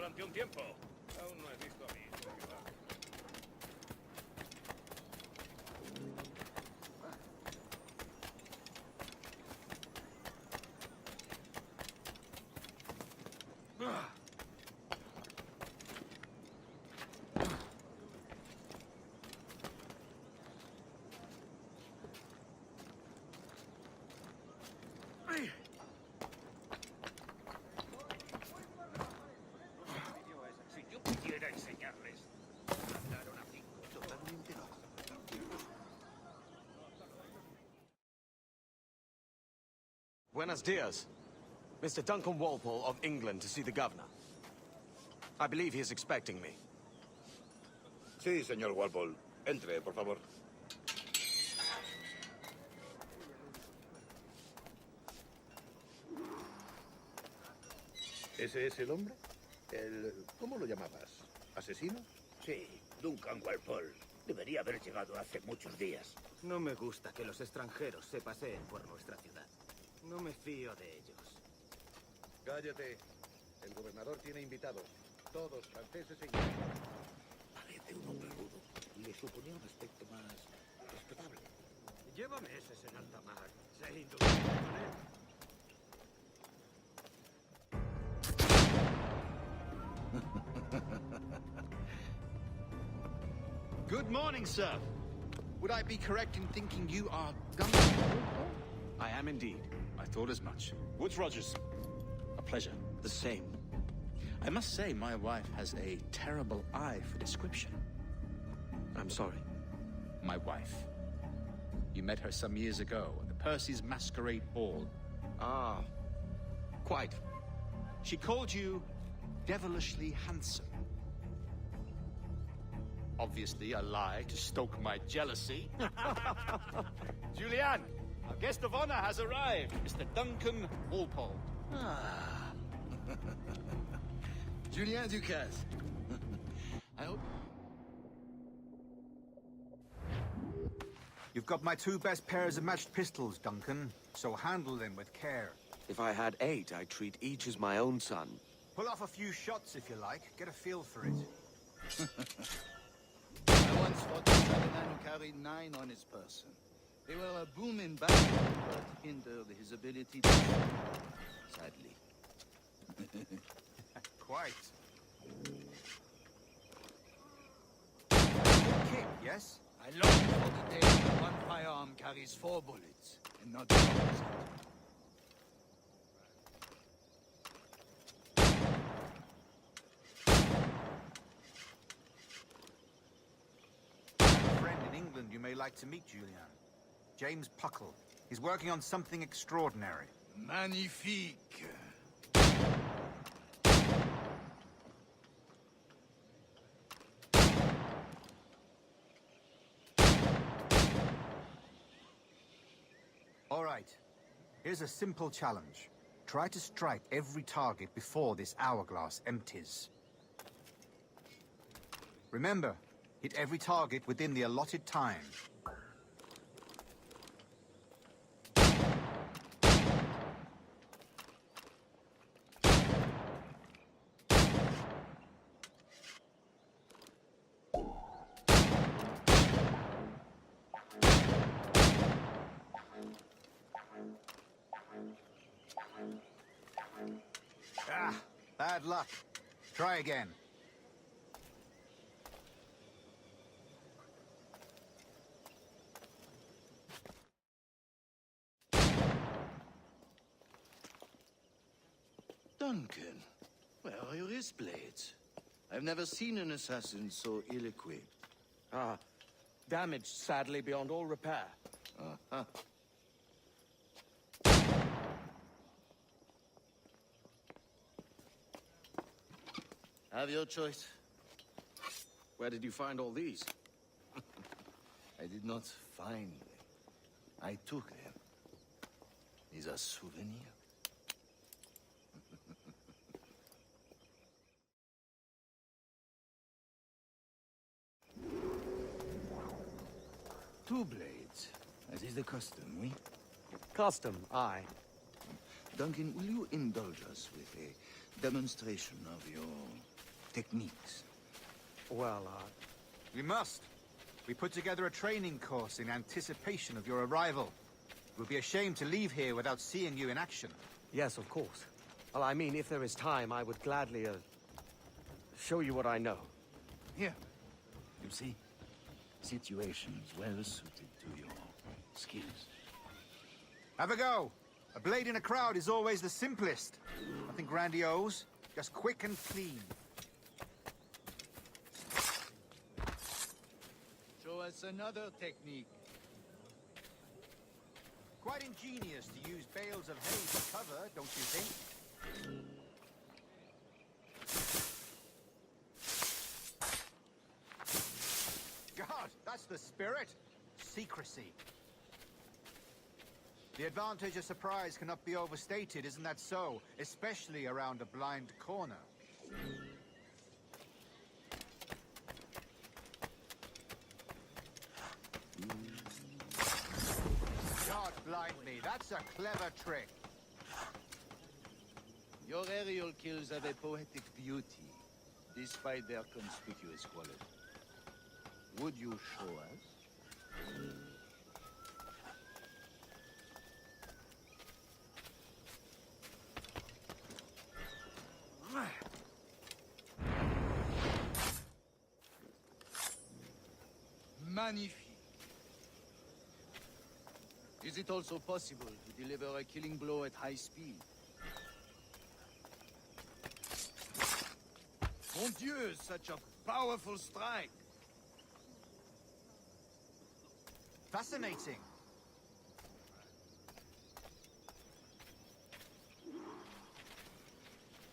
durante un tiempo. Aún no he visto a mi hijo ayudar. Si yo pudiera enseñarles a andar una pico, totalmente no. Buenos dias. Mr. Duncan Walpole of England to see the governor. I believe he is expecting me. Sí, señor Walpole. Entre, por favor. ¿Ese es el hombre? ¿Cómo lo llamabas? ¿Asesino? Sí, Duncan Walpole. Debería haber llegado hace muchos días. No me gusta que los extranjeros se paseen por nuestra ciudad. No me fío de ellos. Cállate. El gobernador tiene invitados. Todos franceses e ingleses. Parece un hombre rudo. Le suponía un aspecto más respetable. Lleva meses en alta mar. Sé indulgente con él. Good morning, sir. Would I be correct in thinking you are Duncan? I am indeed. I thought as much. Woods Rogers. A pleasure. The same. I must say, my wife has a terrible eye for description. I'm sorry. My wife. You met her some years ago at the Percy's Masquerade Ball. Ah, quite. She called you devilishly handsome. Obviously a lie to stoke my jealousy. Julianne, our guest of honor has arrived, Mr. Duncan Walpole. Ah. Julien Ducasse. I hope... You've got my 2 best pairs of matched pistols, Duncan, so handle them with care. If I had 8, I'd treat each as my own son. Pull off a few shots if you like. Get a feel for it. I once fought a man who carried 9 on his person. They were a boom in battle, but hindered his ability to shoot, sadly. Quite. Kick, yes? I long for the day when one firearm carries 4 bullets, and not the opposite. I have a friend in England you may like to meet, Julian. James Puckle. He's working on something extraordinary. Magnifique. All right. Here's a simple challenge. Try to strike every target before this hourglass empties. Remember, hit every target within the allotted time. Ah, bad luck. Try again. Duncan, where are your wrist blades? I've never seen an assassin so ill-equipped. Ah, damaged sadly beyond all repair. Uh-huh. Have your choice. Where did you find all these? I did not find them. I took them. These are souvenirs. Two blades, as is the custom, oui? Custom, aye. Duncan, will you indulge us with a demonstration of your techniques? Well, We must. We put together a training course in anticipation of your arrival. It would be a shame to leave here without seeing you in action. yes, of course. Well, I mean, if there is time, I would gladly, show you what I know. Here. You see? Situations well suited to your skills. Have a go. A blade in a crowd is always the simplest. Nothing grandiose, just quick and clean. Show us another technique. Quite ingenious to use bales of hay for cover, don't you think? God, that's the spirit. Secrecy. The advantage of surprise cannot be overstated, isn't that so? Especially around a blind corner. God blind me, that's a clever trick. Your aerial kills have a poetic beauty, despite their conspicuous quality. Would you show us? Magnifique. Is it also possible to deliver a killing blow at high speed? Mon Dieu, such a powerful strike! Fascinating.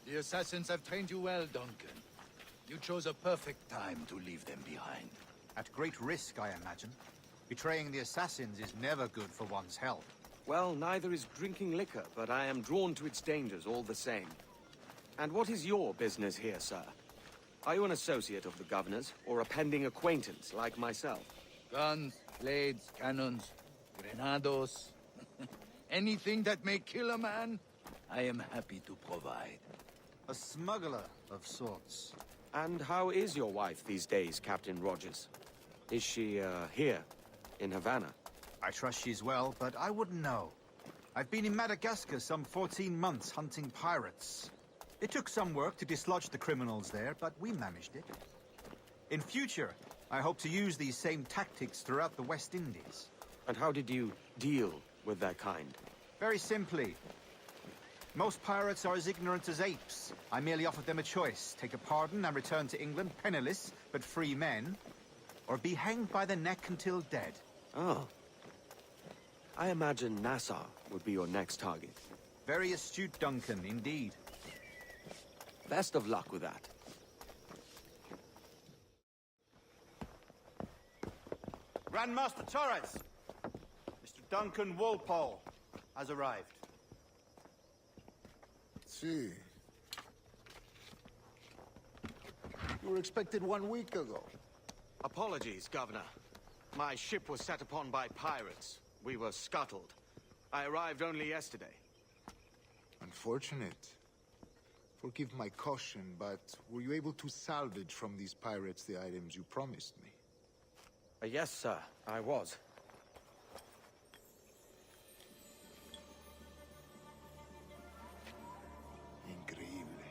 The assassins have trained you well, Duncan. You chose a perfect time to leave them behind. At great risk, I imagine. Betraying the assassins is never good for one's health. Well, neither is drinking liquor, but I am drawn to its dangers all the same. And what is your business here, sir? Are you an associate of the governor's, or a pending acquaintance like myself? Guns, blades, cannons, grenados. Anything that may kill a man, I am happy to provide. A smuggler of sorts. And how is your wife these days, Captain Rogers? Is she, here, in Havana? I trust she's well, but I wouldn't know. I've been in Madagascar some 14 months hunting pirates. It took some work to dislodge the criminals there, but we managed it. In future, I hope to use these same tactics throughout the West Indies. And how did you deal with that kind? Very simply. Most pirates are as ignorant as apes. I merely offered them a choice. Take a pardon and return to England penniless, but free men. Or be hanged by the neck until dead. Oh. I imagine Nassau would be your next target. Very astute, Duncan, indeed. Best of luck with that. Grandmaster Torres! Mr. Duncan Walpole has arrived. See. You were expected 1 week ago. Apologies, Governor. My ship was set upon by pirates. We were scuttled. I arrived only yesterday. Unfortunate. Forgive my caution, but were you able to salvage from these pirates the items you promised me? Yes, sir, I was. Increíble.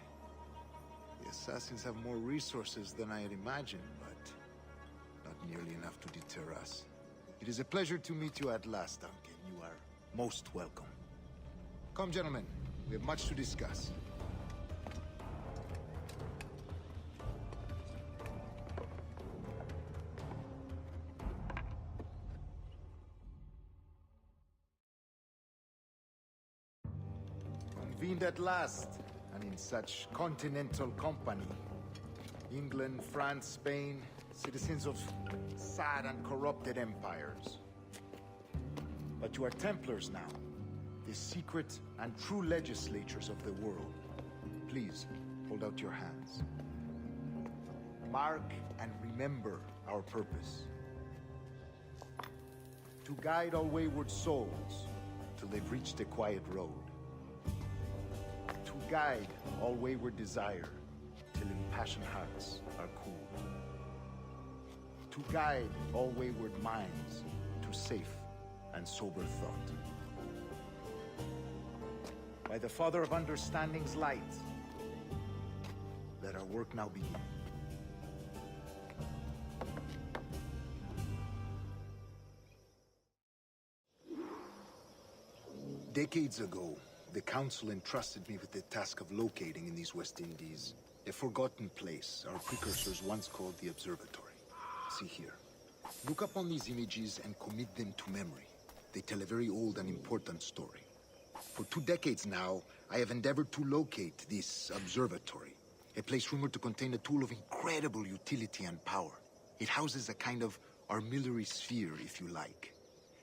The assassins have more resources than I had imagined, but not nearly enough to deter us. It is a pleasure to meet you at last, Duncan. You are most welcome. Come, gentlemen. We have much to discuss. Convened at last, and in such continental company. England, France, Spain, citizens of sad and corrupted empires. But you are Templars now, the secret and true legislatures of the world. Please, hold out your hands. Mark and remember our purpose. To guide all wayward souls till they've reached the quiet road. guide all wayward desire till impassioned hearts are cooled. To guide all wayward minds to safe and sober thought. By the Father of Understanding's light, let our work now begin. Decades ago, the Council entrusted me with the task of locating in these West Indies a forgotten place our precursors once called the Observatory. See here. Look upon these images and commit them to memory. They tell a very old and important story. For 2 decades now, I have endeavored to locate this observatory, a place rumored to contain a tool of incredible utility and power. It houses a kind of armillary sphere, if you like.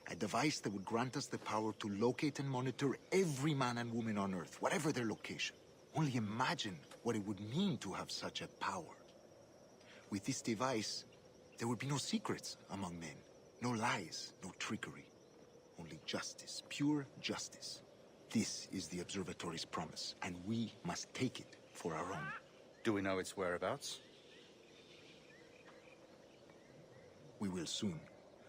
A device that would grant us the power to locate and monitor every man and woman on Earth, whatever their location. Only imagine what it would mean to have such a power. With this device, there would be no secrets among men, no lies, no trickery. Only justice, pure justice. This is the Observatory's promise, and we must take it for our own. Do we know its whereabouts? We will soon.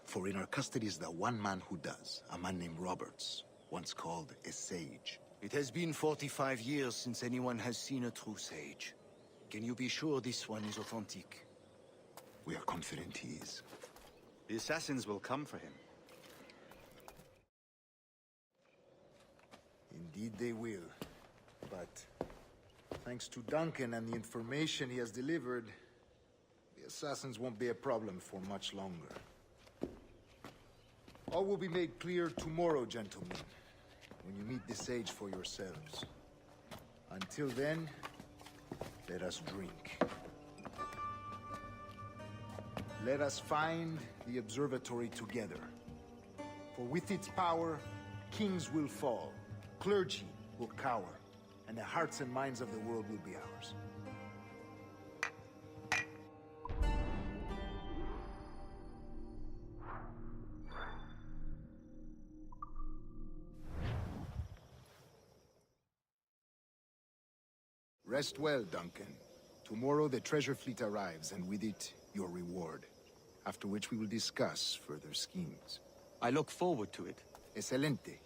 For in our custody is the one man who does, a man named Roberts, once called a sage. It has been 45 years since anyone has seen a true sage. Can you be sure this one is authentic? We are confident he is. The assassins will come for him. Indeed they will. But thanks to Duncan and the information he has delivered, the assassins won't be a problem for much longer. All will be made clear tomorrow, gentlemen, when you meet the sage for yourselves. Until then, let us drink. Let us find the observatory together. For with its power, kings will fall, clergy will cower, and the hearts and minds of the world will be ours. Rest well, Duncan. Tomorrow the treasure fleet arrives, and with it, your reward. After which we will discuss further schemes. I look forward to it. Excelente.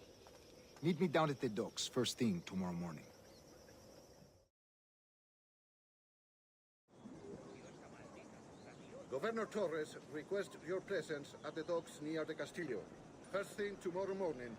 Meet me down at the docks first thing tomorrow morning. Governor Torres requests your presence at the docks near the Castillo. First thing tomorrow morning.